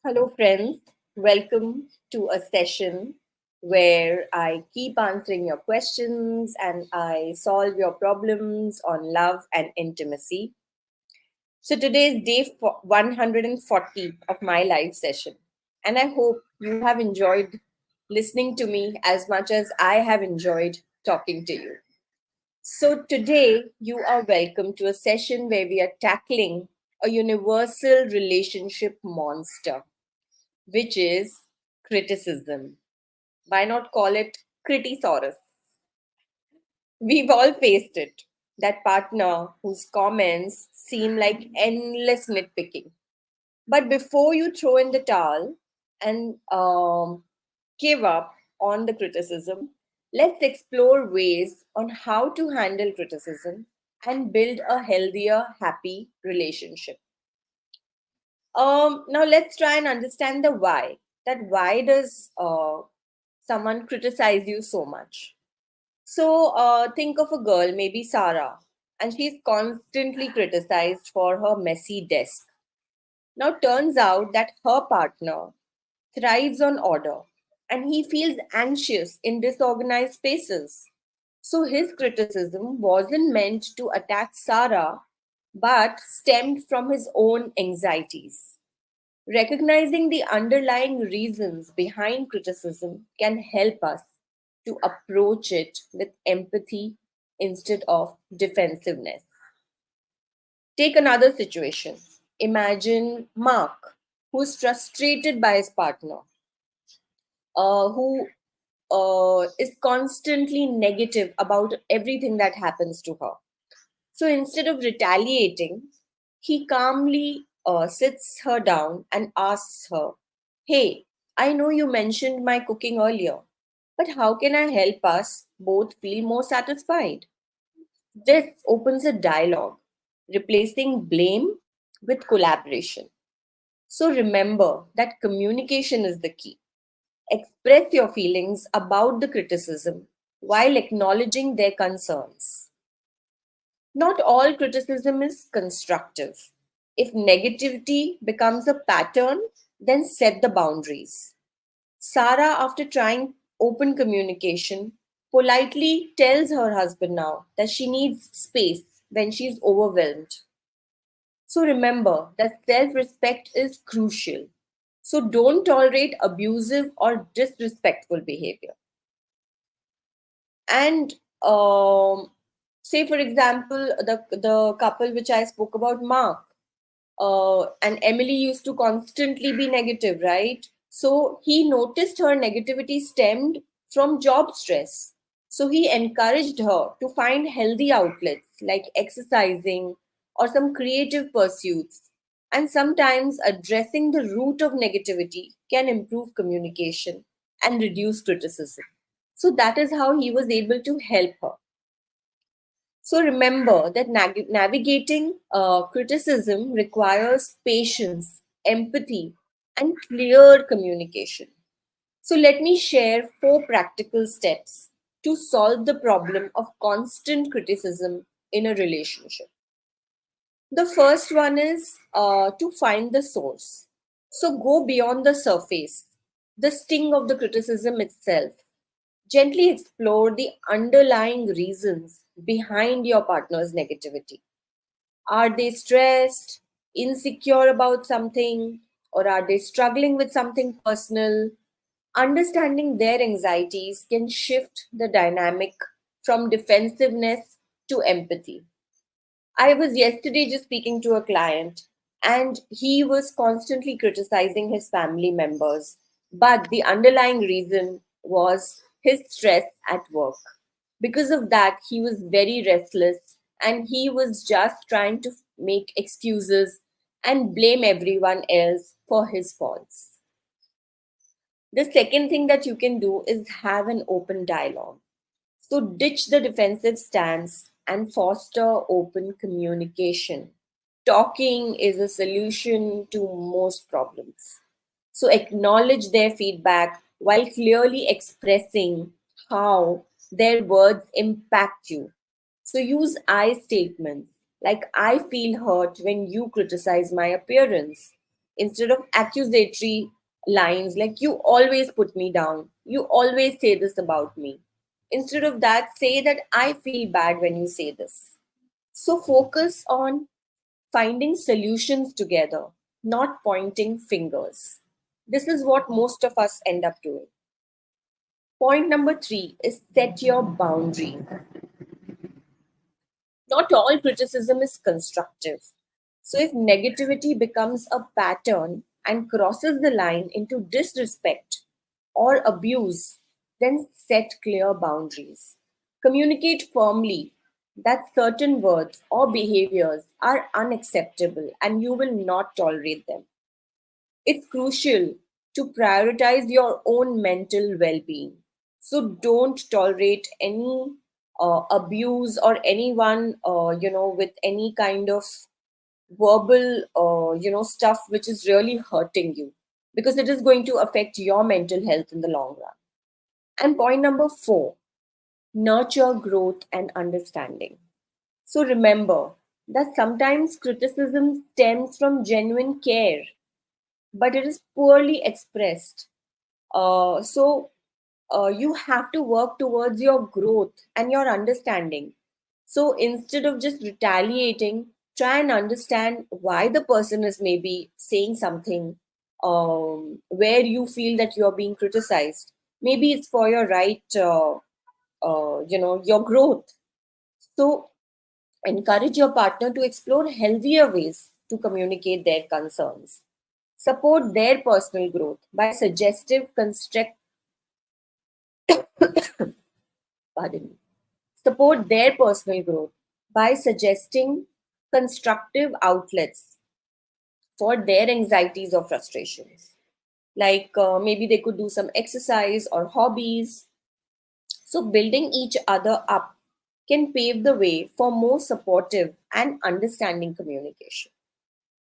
Hello, friends. Welcome to a session where I keep answering your questions and I solve your problems on love and intimacy. So, today is day 140 of my live session, and I hope you have enjoyed listening to me as much as I have enjoyed talking to you. So, today you are welcome to a session where we are tackling a universal relationship monster, which is criticism. Why not call it critisaurus? We've all faced it. That partner whose comments seem like endless nitpicking. But before you throw in the towel and give up on the criticism, let's explore ways on how to handle criticism and build a healthier, happy relationship. Now let's try and understand the why. That why does someone criticize you so much? So think of a girl, maybe Sarah, and she's constantly criticized for her messy desk. Now turns out that her partner thrives on order and he feels anxious in disorganized spaces. So his criticism wasn't meant to attack Sarah but stemmed from his own anxieties. Recognizing the underlying reasons behind criticism can help us to approach it with empathy instead of defensiveness. Take another situation. Imagine Mark, who's frustrated by his partner, who is constantly negative about everything that happens to her. So instead of retaliating, he calmly sits her down and asks her, "Hey, I know you mentioned my cooking earlier, but how can I help us both feel more satisfied?" This opens a dialogue, replacing blame with collaboration. So remember that communication is the key. Express your feelings about the criticism while acknowledging their concerns. Not all criticism is constructive. If negativity becomes a pattern, then set the boundaries. Sarah, after trying open communication, politely tells her husband now that she needs space when she's overwhelmed. So remember that self respect is crucial. So don't tolerate abusive or disrespectful behavior. And say, for example, the couple which I spoke about, Mark and Emily used to constantly be negative, right? So he noticed her negativity stemmed from job stress. So he encouraged her to find healthy outlets like exercising or some creative pursuits. And sometimes addressing the root of negativity can improve communication and reduce criticism. So that is how he was able to help her. So remember that navigating criticism requires patience, empathy, and clear communication. So let me share four practical steps to solve the problem of constant criticism in a relationship. The first one is to find the source. So go beyond the surface, the sting of the criticism itself. Gently explore the underlying reasons behind your partner's negativity. Are they stressed, insecure about something, or are they struggling with something personal? Understanding their anxieties can shift the dynamic from defensiveness to empathy. I was yesterday just speaking to a client, and he was constantly criticizing his family members. But the underlying reason was his stress at work. Because of that, he was very restless and he was just trying to make excuses and blame everyone else for his faults. The second thing that you can do is have an open dialogue. So ditch the defensive stance and foster open communication. Talking is a solution to most problems. So acknowledge their feedback while clearly expressing how their words impact you. So use I statements like, "I feel hurt when you criticize my appearance," instead of accusatory lines like, you always put me down, you always say this about me. Instead of that, say that I feel bad when you say this. So focus on finding solutions together, not pointing fingers. This is what most of us end up doing. Point number three is set your boundaries. Not all criticism is constructive. So, if negativity becomes a pattern and crosses the line into disrespect or abuse, then set clear boundaries. Communicate firmly that certain words or behaviors are unacceptable and you will not tolerate them. It's crucial to prioritize your own mental well being. So don't tolerate any abuse or anyone, with any kind of verbal, stuff which is really hurting you, because it is going to affect your mental health in the long run. And point number four, nurture growth and understanding. So remember that sometimes criticism stems from genuine care, but it is poorly expressed. So you have to work towards your growth and your understanding. So instead of just retaliating, try and understand why the person is maybe saying something where you feel that you're being criticized. Maybe it's for your right, your growth. So encourage your partner to explore healthier ways to communicate their concerns. Support their personal growth by pardon me, support their personal growth by suggesting constructive outlets for their anxieties or frustrations. Like maybe they could do some exercise or hobbies. So, building each other up can pave the way for more supportive and understanding communication.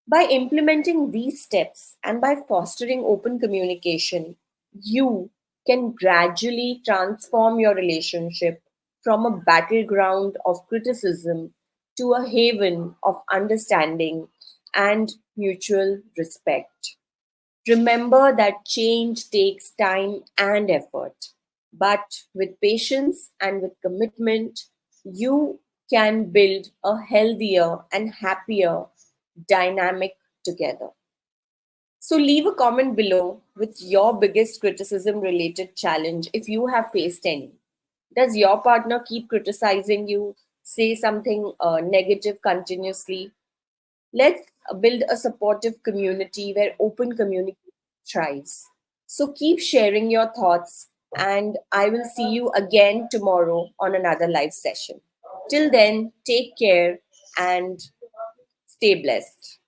By implementing these steps and by fostering open communication, you can gradually transform your relationship from a battleground of criticism to a haven of understanding and mutual respect. Remember that change takes time and effort, but with patience and with commitment, you can build a healthier and happier dynamic together. So, leave a comment below with your biggest criticism related challenge if you have faced any. Does your partner keep criticizing you, say something negative continuously? Let's build a supportive community where open communication thrives. So keep sharing your thoughts, and I will see you again tomorrow on another live session. Till then, take care and stay blessed.